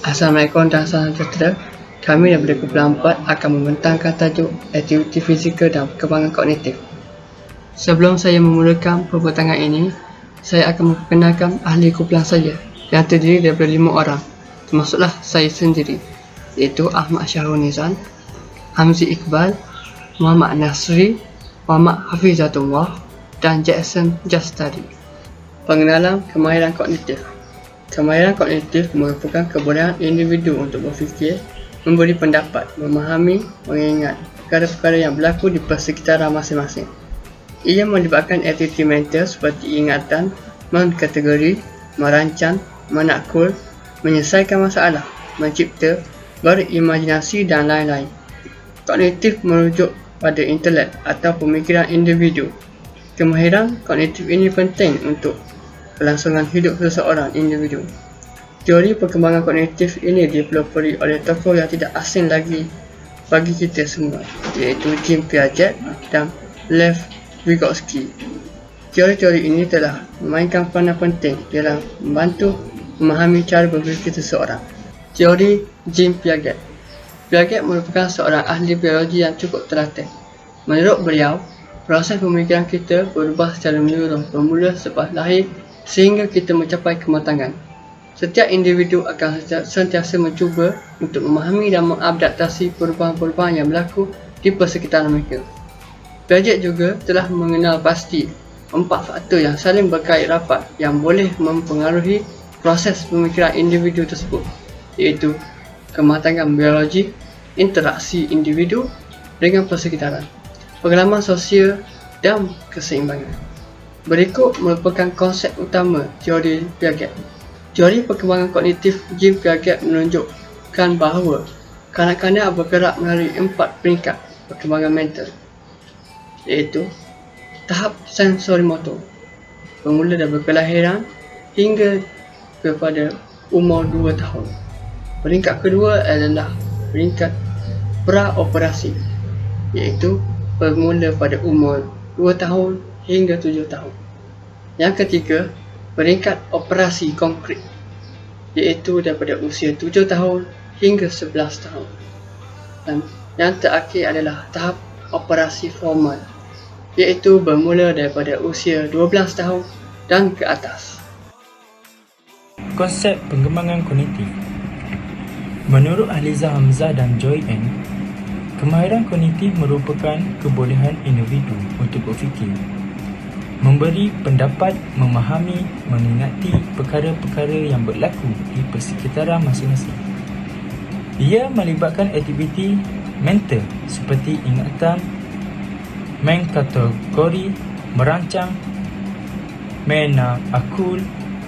Assalamualaikum dan salam sejahtera. Kami daripada kumpulan 4 akan membentangkan tajuk aktiviti fizikal dan perkembangan kognitif. Sebelum saya memulakan pembentangan ini, saya akan memperkenalkan ahli kumpulan saya yang terdiri daripada 5 orang, termasuklah saya sendiri, iaitu Ahmad Syahrul Nizam, Hamzi Iqbal, Muhammad Nasri, Muhammad Hafizatullah dan Jackson Jastari. Pengenalan kemahiran kognitif. Kemahiran kognitif merupakan kebolehan individu untuk berfikir, memberi pendapat, memahami, mengingat perkara-perkara yang berlaku di persekitaran masing-masing. Ia melibatkan aktiviti mental seperti ingatan, mengkategori, merancang, menakul, menyelesaikan masalah, mencipta, berimajinasi dan lain-lain. Kognitif merujuk pada intelek atau pemikiran individu. Kemahiran kognitif ini penting untuk kelangsungan hidup seseorang individu. Teori perkembangan kognitif ini dipelopori oleh tokoh yang tidak asing lagi bagi kita semua, iaitu Jean Piaget dan Lev Vygotsky. Teori-teori ini telah memainkan peranan penting dalam membantu memahami cara berfikir seseorang. Teori Jean Piaget. Piaget merupakan seorang ahli biologi yang cukup terlatih. Menurut beliau, proses pemikiran kita berubah secara menyeluruh bermula selepas lahir sehingga kita mencapai kematangan. Setiap individu akan sentiasa mencuba untuk memahami dan mengadaptasi perubahan-perubahan yang berlaku di persekitaran mereka. Piaget juga telah mengenal pasti 4 faktor yang saling berkait rapat yang boleh mempengaruhi proses pemikiran individu tersebut, iaitu kematangan biologi, interaksi individu dengan persekitaran, pengalaman sosial dan keseimbangan. Berikut merupakan konsep utama teori Piaget. Teori perkembangan kognitif Jean Piaget menunjukkan bahawa kanak-kanak bergerak melalui 4 peringkat perkembangan mental, iaitu tahap sensorimotor, bermula dari kelahiran hingga kepada umur 2 tahun. Peringkat kedua adalah peringkat pra-operasi, iaitu bermula pada umur 2 tahun hingga 7 tahun. Yang ketiga, peringkat operasi konkret, iaitu daripada usia 7 tahun hingga 11 tahun. Dan yang terakhir adalah tahap operasi formal, iaitu bermula daripada usia 12 tahun dan ke atas. Konsep pengembangan kognitif. Menurut Aliza Hamzah dan Joy N, kemahiran kognitif merupakan kebolehan individu untuk berfikir, memberi pendapat, memahami, mengingati perkara-perkara yang berlaku di persekitaran masing-masing. Ia melibatkan aktiviti mental seperti ingatan, mengkategori, merancang, menakul,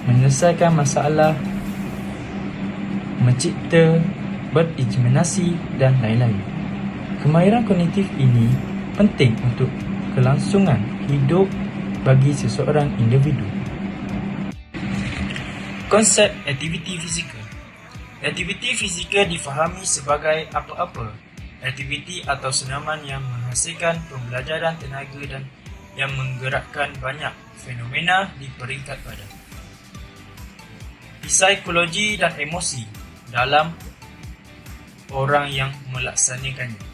menyelesaikan masalah, mencipta, berimajinasi dan lain-lain. Kemahiran kognitif ini penting untuk kelangsungan hidup bagi seseorang individu. Konsep aktiviti fizikal. Aktiviti fizikal difahami sebagai apa-apa aktiviti atau senaman yang menghasilkan pembelajaran tenaga dan yang menggerakkan banyak fenomena di peringkat badan, psikologi dan emosi dalam orang yang melaksanakannya.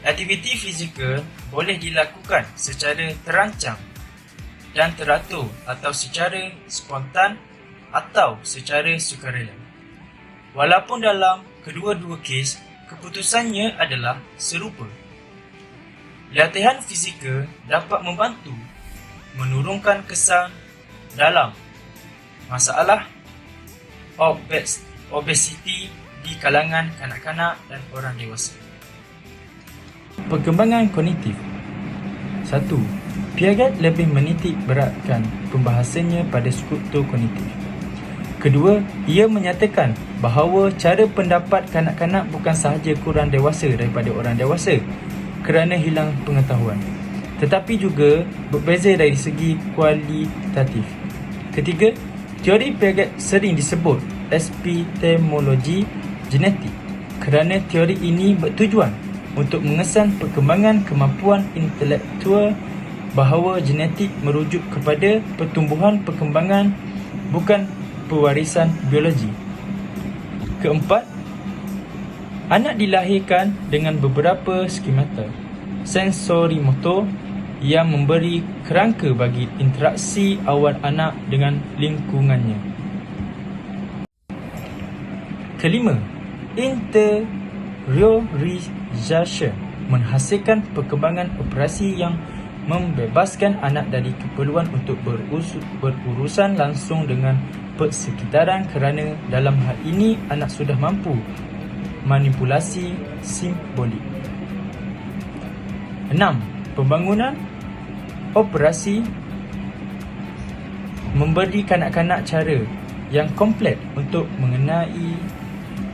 Aktiviti fizikal boleh dilakukan secara terancang dan teratur atau secara spontan atau secara sukarela. Walaupun dalam kedua-dua kes, keputusannya adalah serupa. Latihan fizikal dapat membantu menurunkan kesan dalam masalah obesiti di kalangan kanak-kanak dan orang dewasa. Perkembangan kognitif. 1. Piaget lebih menitik beratkan pembahasannya pada struktur kognitif. Kedua, ia menyatakan bahawa cara pendapat kanak-kanak bukan sahaja kurang dewasa daripada orang dewasa kerana hilang pengetahuan, tetapi juga berbeza dari segi kualitatif. Ketiga, teori Piaget sering disebut epistemologi genetik kerana teori ini bertujuan untuk mengesan perkembangan kemampuan intelektual, bahawa genetik merujuk kepada pertumbuhan perkembangan bukan pewarisan biologi. Keempat, anak dilahirkan dengan beberapa skemata sensorimotor yang memberi kerangka bagi interaksi awal anak dengan lingkungannya. Kelima, interiorization menghasilkan perkembangan operasi yang membebaskan anak dari keperluan untuk berurusan langsung dengan persekitaran kerana dalam hal ini anak sudah mampu manipulasi simbolik. 6. Pembangunan operasi memberi kanak-kanak cara yang komplet untuk mengenai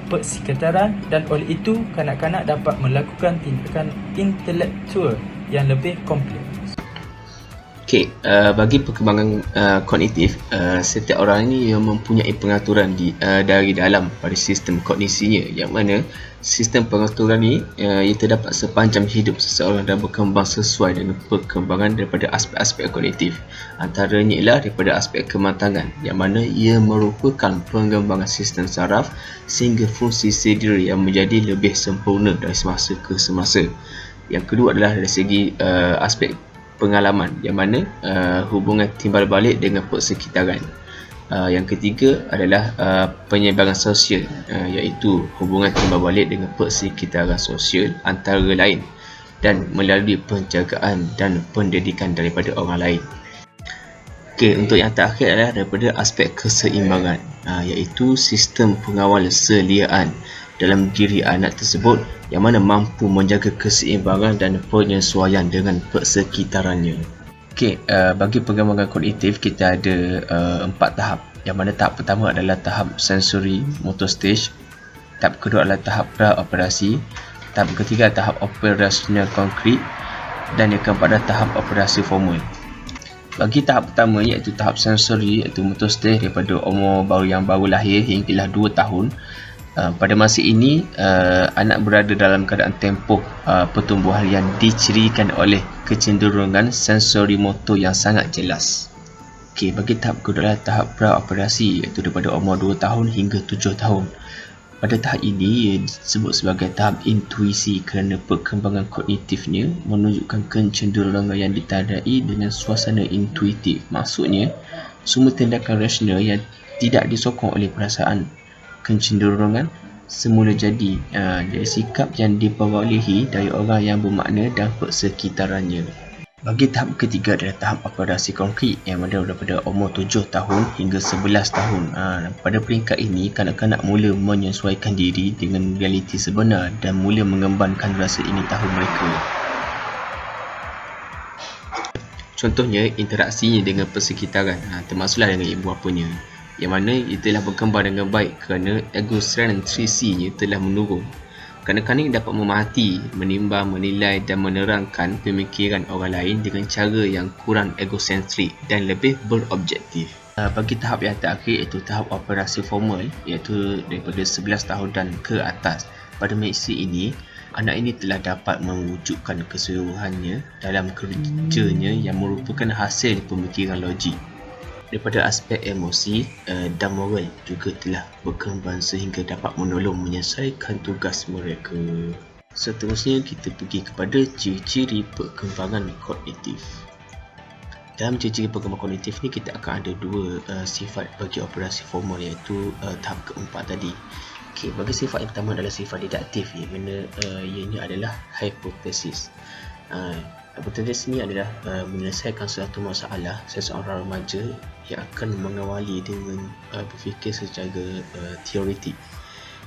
persekitaran dan oleh itu kanak-kanak dapat melakukan tindakan intelektual yang lebih kompleks. Okey, bagi perkembangan kognitif, setiap orang ini mempunyai pengaturan dari dalam pada sistem kognisinya, yang mana sistem pengaturan ini ia terdapat sepanjang hidup seseorang dan berkembang sesuai dengan perkembangan daripada aspek-aspek kognitif. Antaranya ialah daripada aspek kematangan, yang mana ia merupakan pengembangan sistem saraf sehingga fungsi sedir yang menjadi lebih sempurna dari semasa ke semasa. Yang kedua adalah dari segi aspek pengalaman, yang mana hubungan timbal balik dengan persekitaran. Yang ketiga adalah penyebaran sosial, iaitu hubungan timbal balik dengan persekitaran sosial antara lain dan melalui penjagaan dan pendidikan daripada orang lain. Okey, untuk yang terakhir adalah daripada aspek keseimbangan, iaitu sistem pengawal seliaan dalam diri anak tersebut yang mana mampu menjaga keseimbangan dan penyesuaian dengan persekitarannya. Okey, bagi pengembangan kognitif kita ada 4 tahap. Yang mana tahap pertama adalah tahap sensory motor stage, tahap kedua adalah tahap pra-operasi, tahap ketiga tahap operasional konkret dan yang keempat adalah tahap operasi formal. Bagi tahap pertama iaitu tahap sensory iaitu motor stage daripada umur yang baru lahir hinggalah 2 tahun. Pada masa ini anak berada dalam keadaan tempoh pertumbuhan yang dicirikan oleh kecenderungan sensori motor yang sangat jelas. Okey, bagi tahap kedua adalah tahap pra-operasi iaitu daripada umur 2 tahun hingga 7 tahun. Pada tahap ini ia disebut sebagai tahap intuisi kerana perkembangan kognitifnya menunjukkan kecenderungan yang ditandai dengan suasana intuitif. Maksudnya, semua tindakan rasional yang tidak disokong oleh perasaan kecenderungan semula jadi sikap yang diperolehi dari orang yang bermakna dan persekitarannya. Bagi tahap ketiga adalah tahap operasi konkret yang mana daripada umur 7 tahun hingga 11 tahun. Pada peringkat ini, kanak-kanak mula menyesuaikan diri dengan realiti sebenar dan mula mengembangkan rasa ingin tahu mereka. Contohnya, interaksinya dengan persekitaran, termasuklah dengan ibu bapanya, yang mana ia telah berkembang dengan baik kerana egocentrisinya telah menurun. Kanak-kanak dapat memerhati, menimbang, menilai dan menerangkan pemikiran orang lain dengan cara yang kurang egosentrik dan lebih berobjektif. Bagi tahap yang terakhir iaitu tahap operasi formal, iaitu daripada 11 tahun dan ke atas. Pada masa ini, anak ini telah dapat mewujudkan keseluruhannya dalam kerjanya yang merupakan hasil pemikiran logik. Daripada aspek emosi dan moral juga telah berkembang sehingga dapat menolong menyelesaikan tugas mereka. Seterusnya kita pergi kepada ciri-ciri perkembangan kognitif. Dalam ciri-ciri perkembangan kognitif ni kita akan ada 2 sifat bagi operasi formal, iaitu tahap keempat tadi. Okey, bagi sifat yang pertama adalah sifat didaktif, yang mana ianya adalah hipotesis. Hipotesis ini adalah menyelesaikan suatu masalah seseorang remaja yang akan mengawali dengan berfikir secara teoretik,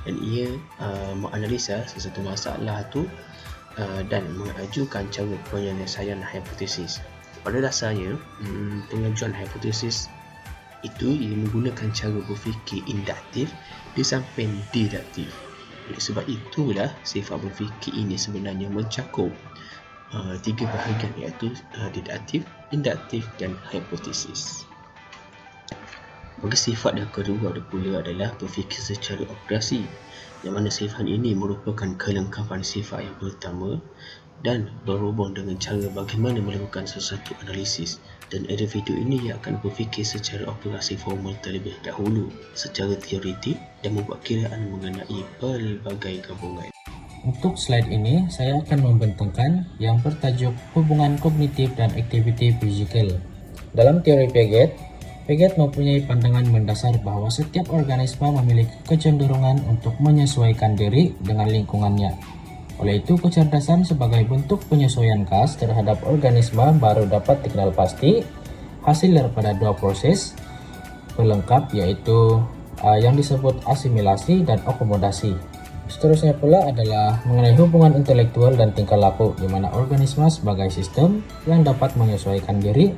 dan ia menganalisa sesuatu masalah itu dan mengajukan cara penyelesaian hipotesis. Pada dasarnya, pengajuan hipotesis itu ia menggunakan cara berfikir induktif di samping deduktif. Oleh sebab itulah sifat berfikir ini sebenarnya mencakup 3 bahagian, iaitu deduktif, induktif dan hipotesis. Bagi sifat yang kedua ada pula adalah berfikir secara operasi, yang mana sifat ini merupakan kelengkapan sifat yang pertama dan berhubung dengan cara bagaimana melakukan sesuatu analisis, dan individu ini yang akan berfikir secara operasi formal terlebih dahulu secara teoretik dan membuat kiraan mengenai pelbagai gabungan. Untuk slide ini, saya akan membentangkan yang bertajuk hubungan kognitif dan aktiviti fizikal. Dalam teori Piaget mempunyai pandangan mendasar bahwa setiap organisme memiliki kecenderungan untuk menyesuaikan diri dengan lingkungannya. Oleh itu, kecerdasan sebagai bentuk penyesuaian khas terhadap organisme baru dapat dikenal pasti, hasil daripada dua proses pelengkap yaitu yang disebut asimilasi dan akomodasi. Seterusnya pula adalah mengenai hubungan intelektual dan tingkah laku, di mana organisme sebagai sistem yang dapat menyesuaikan diri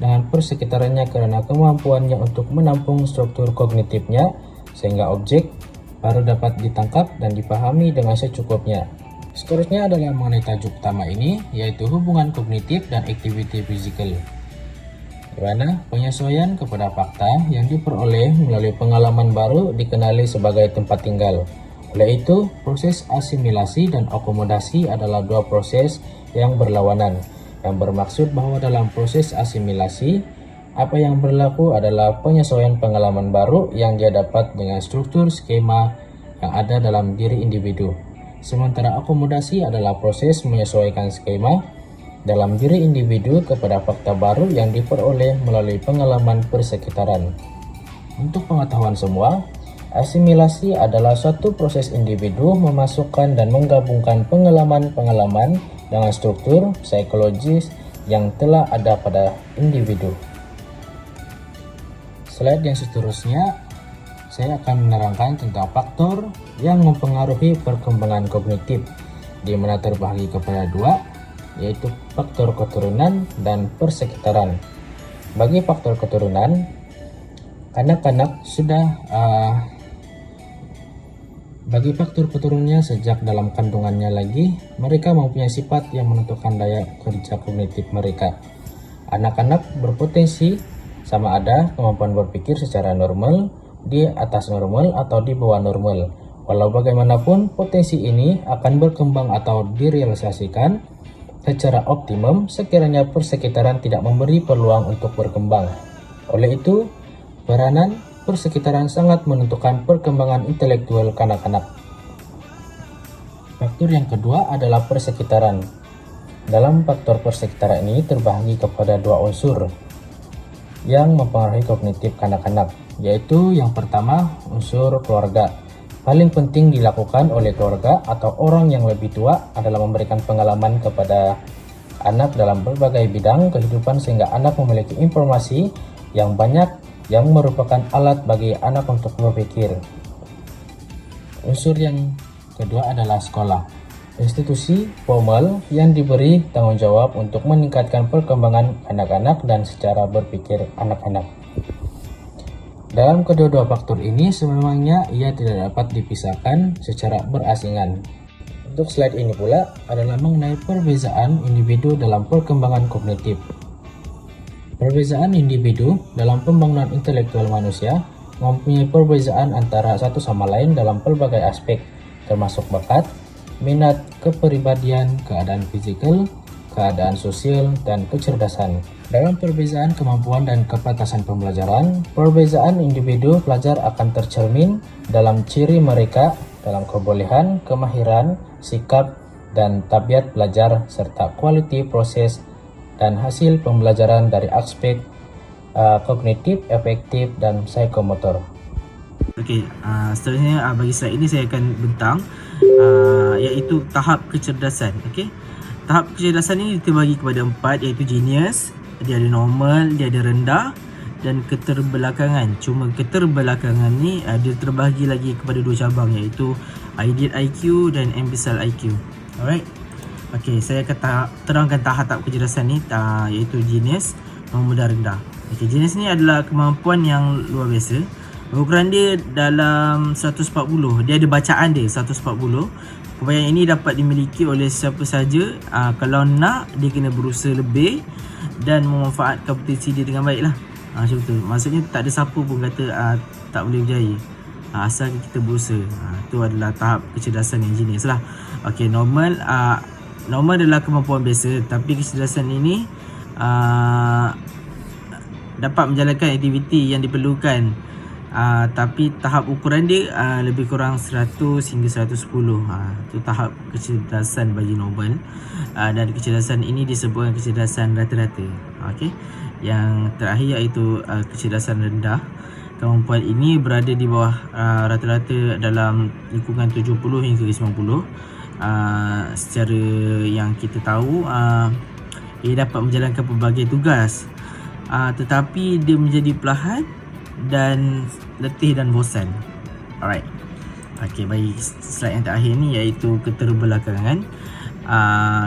dengan persekitarannya karena kemampuannya untuk menampung struktur kognitifnya, sehingga objek baru dapat ditangkap dan dipahami dengan secukupnya. Seterusnya adalah mengenai tajuk utama ini, yaitu hubungan kognitif dan aktiviti fizikal, di mana penyesuaian kepada fakta yang diperoleh melalui pengalaman baru dikenali sebagai tempat tinggal. Oleh itu, proses asimilasi dan akomodasi adalah dua proses yang berlawanan, yang bermaksud bahwa dalam proses asimilasi, apa yang berlaku adalah penyesuaian pengalaman baru yang dia dapat dengan struktur skema yang ada dalam diri individu. Sementara akomodasi adalah proses menyesuaikan skema dalam diri individu kepada fakta baru yang diperoleh melalui pengalaman persekitaran. Untuk pengetahuan semua, asimilasi adalah suatu proses individu memasukkan dan menggabungkan pengalaman-pengalaman dengan struktur psikologis yang telah ada pada individu. Slide yang seterusnya, saya akan menerangkan tentang faktor yang mempengaruhi perkembangan kognitif, di mana terbagi kepada dua, yaitu faktor keturunan dan persekitaran. Bagi faktor keturunan, kanak-kanak bagi faktor keturunannya sejak dalam kandungannya lagi, mereka mempunyai sifat yang menentukan daya kerja kognitif mereka. Anak-anak berpotensi sama ada kemampuan berpikir secara normal, di atas normal atau di bawah normal. Walau bagaimanapun, potensi ini akan berkembang atau direalisasikan secara optimum sekiranya persekitaran tidak memberi peluang untuk berkembang. Oleh itu, peranan persekitaran sangat menentukan perkembangan intelektual kanak-kanak. Faktor yang kedua adalah persekitaran. Dalam faktor persekitaran ini terbagi kepada dua unsur yang mempengaruhi kognitif kanak-kanak, yaitu yang pertama unsur keluarga. Paling penting dilakukan oleh keluarga atau orang yang lebih tua adalah memberikan pengalaman kepada anak dalam berbagai bidang kehidupan sehingga anak memiliki informasi yang banyak yang merupakan alat bagi anak untuk berpikir. Unsur yang kedua adalah sekolah. Institusi formal yang diberi tanggung jawab untuk meningkatkan perkembangan anak-anak dan secara berpikir anak-anak. Dalam kedua-dua faktor ini sememangnya ia tidak dapat dipisahkan secara berasingan. Untuk slide ini pula adalah mengenai perbezaan individu dalam perkembangan kognitif. Perbezaan individu dalam pembangunan intelektual manusia mempunyai perbezaan antara satu sama lain dalam pelbagai aspek, termasuk bakat, minat, kepribadian, keadaan fisikal, keadaan sosial, dan kecerdasan. Dalam perbezaan kemampuan dan kepantasan pembelajaran, perbezaan individu pelajar akan tercermin dalam ciri mereka dalam kebolehan, kemahiran, sikap, dan tabiat belajar, serta kualiti proses dan hasil pembelajaran dari aspek kognitif, efektif, dan psikomotor. Okey, seterusnya bagi slide ini saya akan bentang iaitu tahap kecerdasan. Okey, tahap kecerdasan ini terbagi kepada 4, iaitu genius, dia ada normal, dia ada rendah, dan keterbelakangan. Cuma keterbelakangan ni dia terbahagi lagi kepada 2 cabang, iaitu ideal IQ dan imbecile IQ. Alright. Okey, saya akan terangkan tahap kecerdasan ni, iaitu genius, normal dan rendah. Okey, genius ni adalah kemampuan yang luar biasa. Ukuran dia dalam 140. Dia ada bacaan dia 140. Kepayaan ini dapat dimiliki oleh siapa saja. Kalau nak, dia kena berusaha lebih dan memanfaatkan potensi dia dengan baik lah. Macam tu. Maksudnya tak ada siapa pun kata tak boleh berjaya. Asal kita berusaha. Itu adalah tahap kecerdasan yang genius lah. Okey, normal. normal adalah kemampuan biasa, tapi kecerdasan ini dapat menjalankan aktiviti yang diperlukan, tapi tahap ukuran dia lebih kurang 100 hingga 110. Itu tahap kecerdasan bagi Nobel, dan kecerdasan ini disebutkan kecerdasan rata-rata. Okey, yang terakhir iaitu kecerdasan rendah. Kemampuan ini berada di bawah rata-rata dalam lingkungan 70 hingga 90. Secara yang kita tahu, ia dapat menjalankan pelbagai tugas, tetapi dia menjadi perlahan dan letih dan bosan. Alright. Okey, bagi slide yang terakhir ni iaitu keterbelakangan.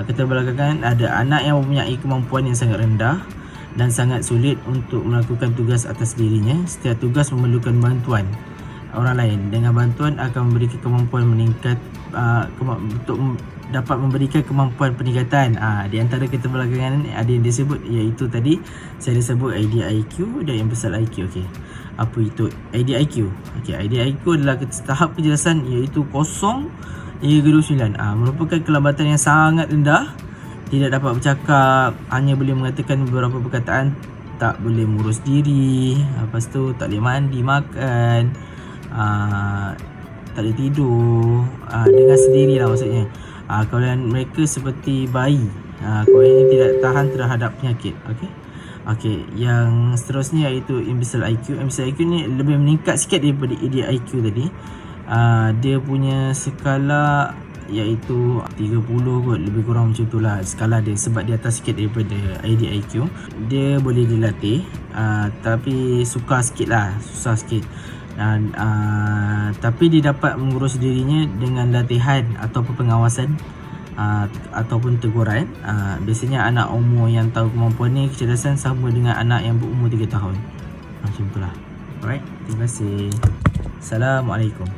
Keterbelakangan ada anak yang mempunyai kemampuan yang sangat rendah dan sangat sulit untuk melakukan tugas atas dirinya. Setiap tugas memerlukan bantuan orang lain. Dengan bantuan akan memberikan kemampuan meningkat, untuk dapat memberikan kemampuan peningkatan. Di antara keterbelakangan ada yang disebut, iaitu tadi saya disebut IDIQ dan Universal IQ. Okey, apa itu IDIQ? Okey, IDIQ adalah tahap kecerdasan iaitu 0 hingga 29. Merupakan kelambatan yang sangat rendah. Tidak dapat bercakap, hanya boleh mengatakan beberapa perkataan, tak boleh mengurus diri, lepas tu tak boleh mandi, makan, tak boleh tidur dengan sendiri lah maksudnya. Kemudian mereka seperti bayi, kemudian tidak tahan terhadap penyakit. Okey, yang seterusnya iaitu Universal IQ. Universal IQ ni lebih meningkat sikit daripada IDIQ tadi. Dia punya skala iaitu 30 kot, lebih kurang macam tu lah skala dia, sebab dia atas sikit daripada IDIQ. Dia boleh dilatih, tapi susah sikit, tapi dia dapat mengurus dirinya dengan latihan atau pengawasan, ataupun teguran. Biasanya anak umur yang tahu kemampuan ni, kecerdasan sama dengan anak yang berumur 3 tahun. Macam tu lah. Alright, terima kasih. Assalamualaikum.